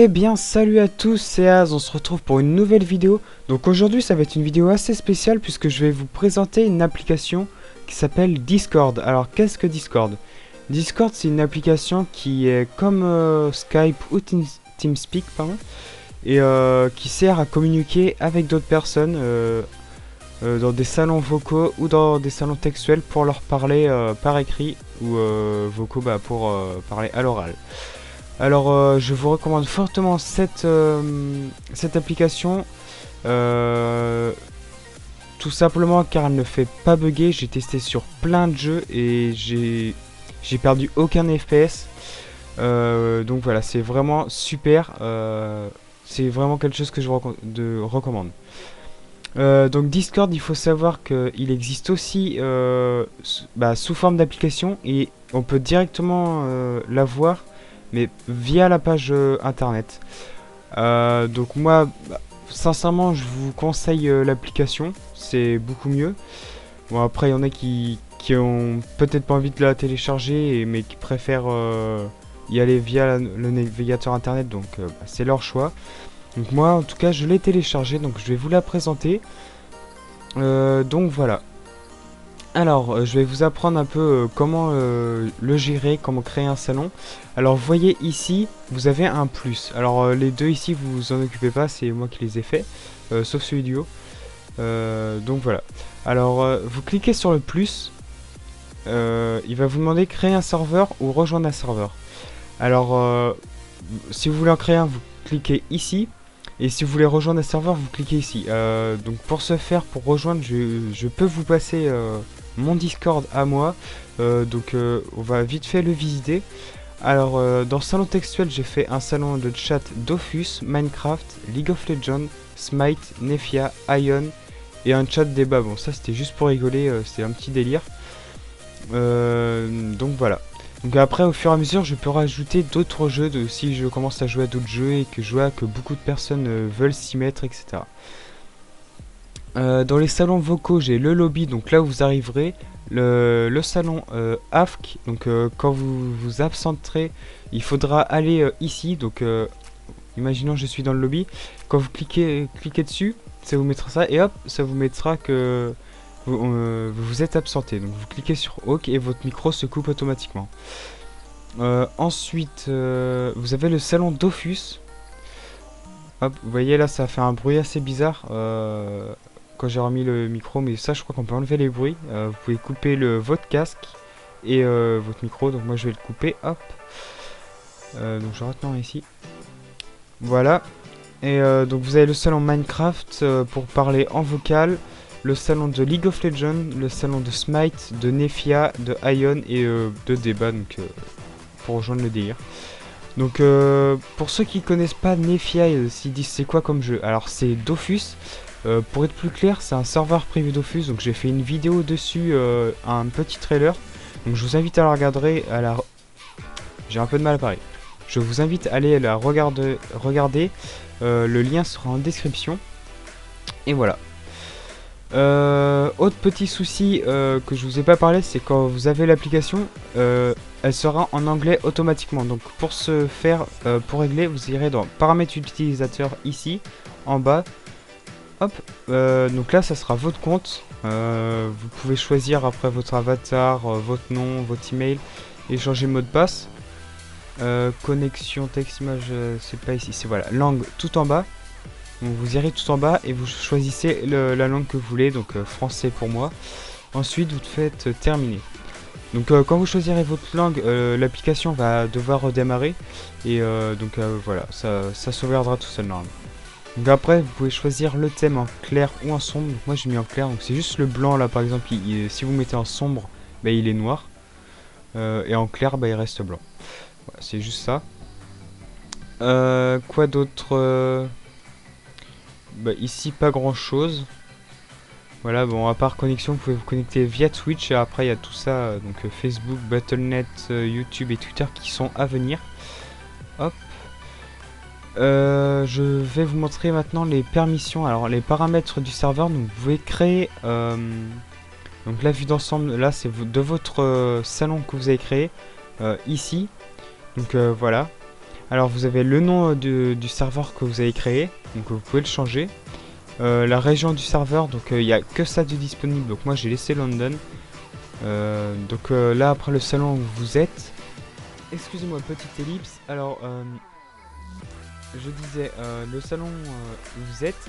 Eh bien salut à tous, c'est Az, on se retrouve pour une nouvelle vidéo. Donc aujourd'hui ça va être une vidéo assez spéciale puisque je vais vous présenter une application qui s'appelle Discord. Alors qu'est-ce que Discord? Discord c'est une application qui est comme Skype ou TeamSpeak pardon, et qui sert à communiquer avec d'autres personnes dans des salons vocaux ou dans des salons textuels pour leur parler par écrit ou vocaux pour parler à l'oral. Alors je vous recommande fortement cette application, tout simplement car elle ne fait pas bugger. J'ai testé sur plein de jeux et j'ai perdu aucun FPS. Donc voilà, c'est vraiment super, c'est vraiment quelque chose que je vous recommande. Donc Discord, il faut savoir qu'il existe aussi sous forme d'application et on peut directement la voir mais via la page internet. Donc moi, sincèrement, je vous conseille l'application, c'est beaucoup mieux. Bon après, il y en a qui ont peut-être pas envie de la télécharger, mais qui préfèrent y aller via le navigateur internet, donc c'est leur choix. Donc moi, en tout cas, je l'ai téléchargé, donc je vais vous la présenter. Donc voilà. Alors, je vais vous apprendre un peu comment le gérer, comment créer un salon. Alors, vous voyez ici, vous avez un plus. Alors, les deux ici, vous vous en occupez pas, c'est moi qui les ai faits, sauf celui du haut. Donc voilà. Alors, vous cliquez sur le plus. Il va vous demander créer un serveur ou rejoindre un serveur. Alors, si vous voulez en créer un, vous cliquez ici. Et si vous voulez rejoindre un serveur, vous cliquez ici. Donc pour ce faire, pour rejoindre, je peux vous passer mon Discord à moi. On va vite fait le visiter. Alors dans salon textuel, j'ai fait un salon de chat Dofus, Minecraft, League of Legends, Smite, Nefia, Ion et un chat débat. Bon ça c'était juste pour rigoler, c'était un petit délire. Donc voilà. Donc après au fur et à mesure je peux rajouter d'autres jeux si je commence à jouer à d'autres jeux et que je vois que beaucoup de personnes veulent s'y mettre, etc. Dans les salons vocaux j'ai le lobby, donc là où vous arriverez, le salon AFK, donc quand vous vous absenterez il faudra aller ici, donc imaginons je suis dans le lobby, quand vous cliquez dessus ça vous mettra ça et hop ça vous mettra que vous êtes absenté, donc vous cliquez sur OK et votre micro se coupe automatiquement. Ensuite, vous avez le salon Dofus. Hop, vous voyez là, ça fait un bruit assez bizarre quand j'ai remis le micro, mais ça, je crois qu'on peut enlever les bruits. Vous pouvez couper votre casque et votre micro, donc moi je vais le couper. Hop, donc je retenais ici. Voilà. Et donc vous avez le salon Minecraft pour parler en vocal. Le salon de League of Legends, le salon de Smite, de Nefia, de Ion et de débat, donc pour rejoindre le délire. Donc pour ceux qui connaissent pas Nefia et s'ils disent c'est quoi comme jeu, alors c'est Dofus. Pour être plus clair, c'est un serveur privé Dofus, donc j'ai fait une vidéo dessus, un petit trailer. Donc je vous invite à la regarder, j'ai un peu de mal à parler. Je vous invite à aller la regarder. Le lien sera en description. Et voilà. Autre petit souci que je vous ai pas parlé, c'est quand vous avez l'application, elle sera en anglais automatiquement. Donc pour ce faire, pour régler, vous irez dans paramètres utilisateurs ici, en bas. Hop, donc là ça sera votre compte. Vous pouvez choisir après votre avatar, votre nom, votre email et changer le mot de passe. Connexion texte image, c'est pas ici, c'est voilà, langue tout en bas. Donc vous irez tout en bas et vous choisissez la langue que vous voulez, donc français pour moi. Ensuite vous faites terminer. Donc quand vous choisirez votre langue, l'application va devoir redémarrer. Et voilà, ça sauvegardera tout seul normalement. Donc après vous pouvez choisir le thème en clair ou en sombre. Donc moi j'ai mis en clair, donc c'est juste le blanc là par exemple, si vous mettez en sombre, bah, il est noir. Et en clair bah, il reste blanc. Voilà, c'est juste ça. Quoi d'autre bah, ici pas grand chose. Voilà, bon à part connexion, vous pouvez vous connecter via Twitch et après il y a tout ça, donc Facebook, Battle.net, YouTube et Twitter qui sont à venir. Hop. Je vais vous montrer maintenant les permissions, alors les paramètres du serveur. Donc vous pouvez créer donc la vue d'ensemble, là c'est de votre salon que vous avez créé ici. Donc voilà. Alors vous avez le nom du serveur que vous avez créé, donc vous pouvez le changer. La région du serveur, donc il n'y a que ça de disponible, donc moi j'ai laissé London. Donc là après le salon où vous êtes, excusez-moi, petite ellipse. Alors je disais le salon où vous êtes,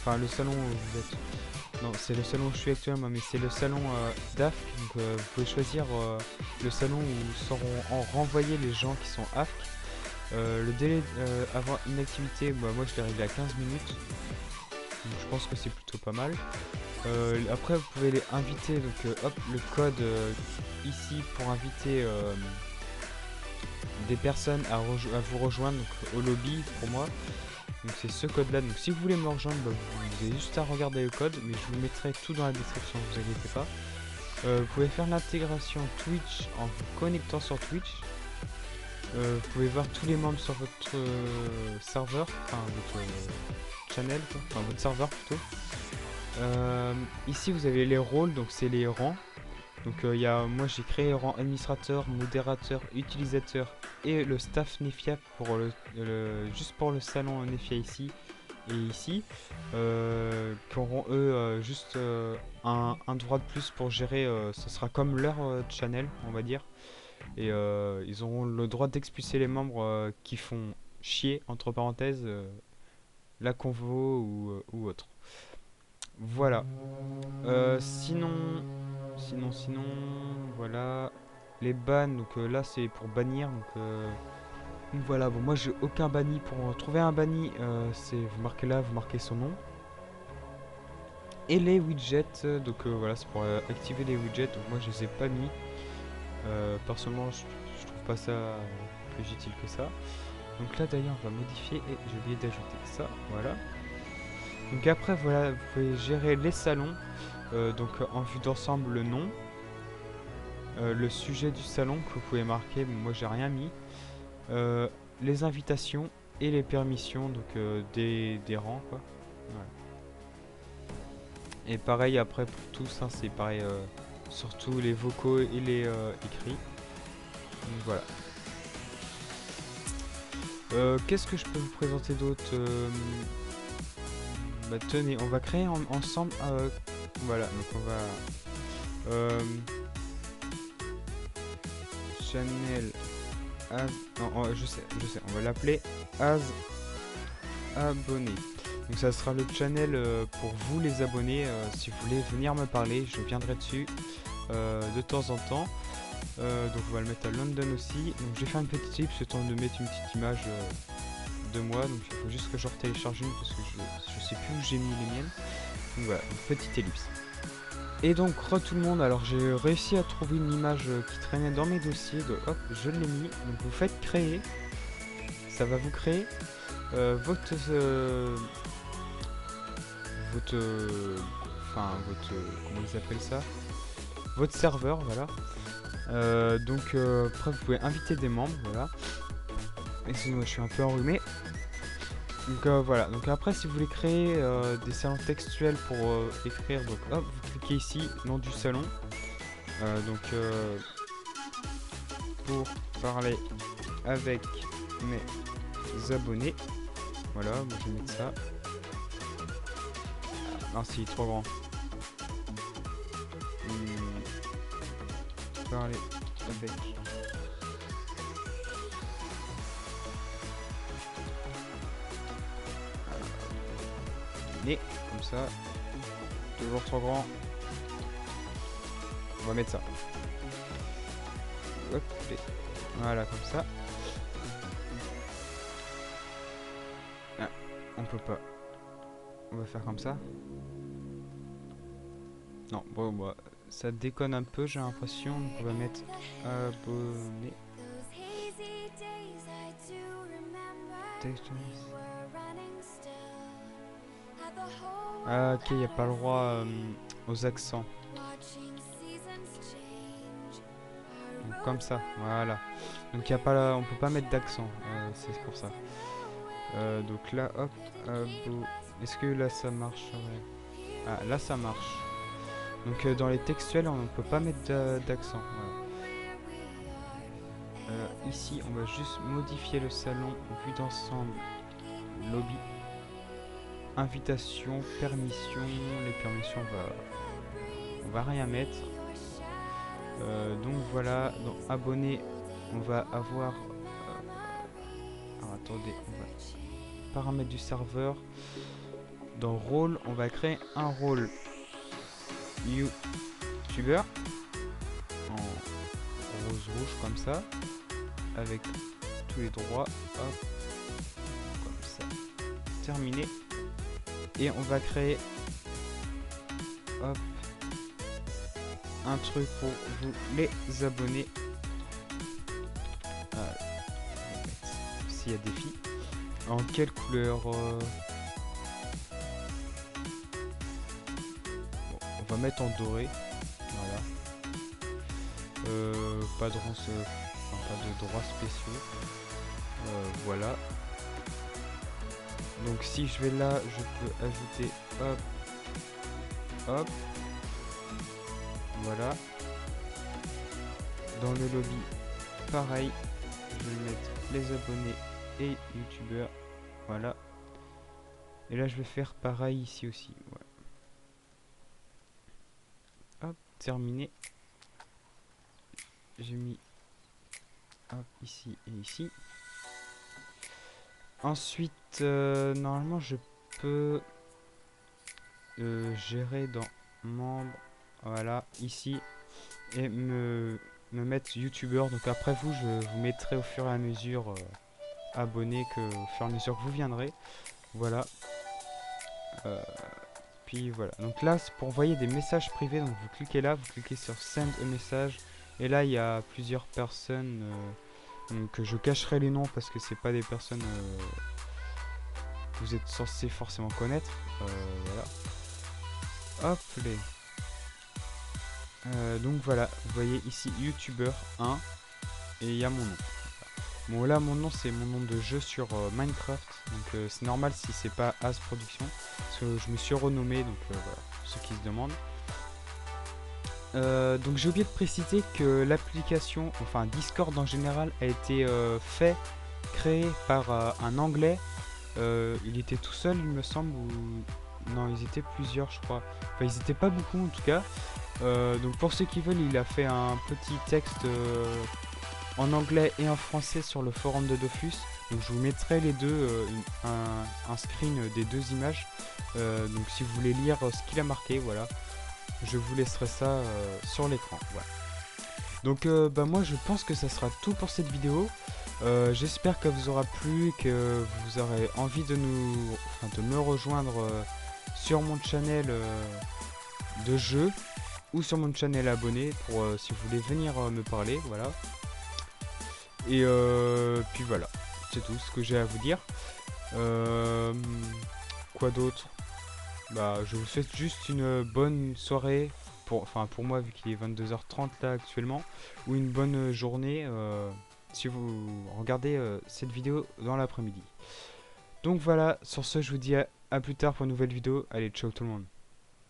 enfin le salon où vous êtes. Non, c'est le salon où je suis actuellement, mais c'est le salon d'AFK. Donc vous pouvez choisir le salon où seront renvoyés les gens qui sont AFK. Le délai avant une activité, bah, moi je l'ai réglé à 15 minutes. Donc je pense que c'est plutôt pas mal. Après vous pouvez les inviter, donc hop, le code ici pour inviter des personnes à vous rejoindre donc, au lobby pour moi. Donc c'est ce code là, donc si vous voulez me rejoindre, bah, vous avez juste à regarder le code, mais je vous mettrai tout dans la description, ne vous inquiétez pas. Vous pouvez faire l'intégration Twitch en vous connectant sur Twitch. Vous pouvez voir tous les membres sur votre serveur, enfin votre channel, quoi. Enfin votre serveur plutôt. Ici vous avez les rôles, donc c'est les rangs. Donc moi j'ai créé rang administrateur, modérateur, utilisateur et le staff Nefia pour juste pour le salon Nefia ici et ici, qui auront eux juste un droit de plus pour gérer, ce sera comme leur channel on va dire, et ils auront le droit d'expulser les membres qui font chier entre parenthèses la convo ou autre. Voilà. Sinon, voilà. Les bans, donc là c'est pour bannir. Donc voilà, bon, moi j'ai aucun banni. Pour trouver un banni, c'est vous marquez là, vous marquez son nom. Et les widgets, donc voilà, c'est pour activer les widgets. Donc moi je les ai pas mis. Personnellement, je trouve pas ça plus utile que ça. Donc là d'ailleurs, on va modifier et j'ai oublié d'ajouter ça. Voilà. Donc après, voilà, vous pouvez gérer les salons. Donc en vue d'ensemble, le nom, le sujet du salon que vous pouvez marquer, moi j'ai rien mis, les invitations et les permissions, donc des rangs quoi. Voilà. Et pareil après pour tous, hein, c'est pareil, surtout les vocaux et les écrits. Donc voilà. Qu'est-ce que je peux vous présenter d'autre? Bah tenez, on va créer ensemble. Voilà, donc on va channel as. Non, je sais, on va l'appeler as abonné. Donc ça sera le channel pour vous les abonnés. Si vous voulez venir me parler, je viendrai dessus de temps en temps. Donc on va le mettre à London aussi. Donc je vais faire une petite ellipse, le temps de mettre une petite image de moi. Donc il faut juste que je télécharge une parce que je sais plus où j'ai mis les miennes. Donc voilà, une petite ellipse. Et donc tout le monde, alors j'ai réussi à trouver une image qui traînait dans mes dossiers, donc hop, je l'ai mis. Donc vous faites créer, ça va vous créer votre comment ils appellent ça, votre serveur, voilà. Donc après vous pouvez inviter des membres, voilà. Excusez-moi, je suis un peu enrhumé. Donc voilà, donc après si vous voulez créer des salons textuels pour écrire, donc hop, vous cliquez ici, nom du salon. Donc pour parler avec mes abonnés. Voilà, moi je vais mettre ça. Ah, non, c'est trop grand. Parler avec. Comme ça, toujours trop grand. On va mettre ça. Hop, voilà, comme ça. Ah, on peut pas. On va faire comme ça. Non, bon, bah, ça déconne un peu, j'ai l'impression. Donc on va mettre abonné. Ah, ok, il n'y a pas le droit aux accents. Donc, comme ça, voilà. Donc y a pas, on peut pas mettre d'accent, c'est pour ça. Donc là, hop, est-ce que là ça marche? Ah, là ça marche. Donc dans les textuels, on ne peut pas mettre d'accent. Voilà. Ici, on va juste modifier le salon, vue d'ensemble, lobby, invitation, permission. Les permissions, on va rien mettre. Donc voilà, dans abonnés, on va avoir... alors attendez, on va paramètres du serveur. Dans rôle, on va créer un rôle YouTuber en rose rouge comme ça, avec tous les droits, hop, comme ça, terminé. Et on va créer, hop, un truc pour vous les abonnés. S'il y a défi. En quelle couleur bon, on va mettre en doré. Voilà. Pas de ronce, pas de droits spéciaux. Voilà. Donc si je vais là, je peux ajouter hop, hop. Voilà. Dans le lobby, pareil. Je vais mettre les abonnés et youtubeurs. Voilà. Et là je vais faire pareil ici aussi. Ouais. Hop, terminé. J'ai mis hop, ici et ici. Ensuite, normalement je peux gérer dans membres, voilà, ici, et me mettre youtubeur. Donc après vous, je vous mettrai au fur et à mesure abonnés, que au fur et à mesure que vous viendrez. Voilà. Puis voilà. Donc là, c'est pour envoyer des messages privés. Donc vous cliquez là, vous cliquez sur Send a message. Et là, il y a plusieurs personnes que je cacherai les noms parce que c'est pas des personnes que vous êtes censé forcément connaître. Voilà. Hop les. Donc voilà, vous voyez ici YouTuber 1 et il y a mon nom. Bon là mon nom c'est mon nom de jeu sur Minecraft, donc c'est normal si c'est pas As Production, parce que je me suis renommé, donc voilà, pour ceux qui se demandent. Donc j'ai oublié de préciser que l'application, enfin Discord en général, a été créé par un anglais. Il était tout seul il me semble, ou non ils étaient plusieurs je crois, enfin ils étaient pas beaucoup en tout cas. Donc pour ceux qui veulent, il a fait un petit texte en anglais et en français sur le forum de Dofus. Donc je vous mettrai les deux, un screen des deux images. Donc si vous voulez lire ce qu'il a marqué, voilà, je vous laisserai ça sur l'écran. Voilà. Donc bah moi je pense que ça sera tout pour cette vidéo. J'espère qu'elle vous aura plu, que vous aurez envie de me rejoindre sur mon channel de jeu, ou sur mon channel abonné pour si vous voulez venir me parler, voilà. Et puis voilà, c'est tout ce que j'ai à vous dire. Quoi d'autre? Bah je vous souhaite juste une bonne soirée, pour moi vu qu'il est 22h30 là actuellement, ou une bonne journée si vous regardez cette vidéo dans l'après-midi. Donc voilà, sur ce je vous dis à plus tard pour une nouvelle vidéo. Allez, ciao tout le monde.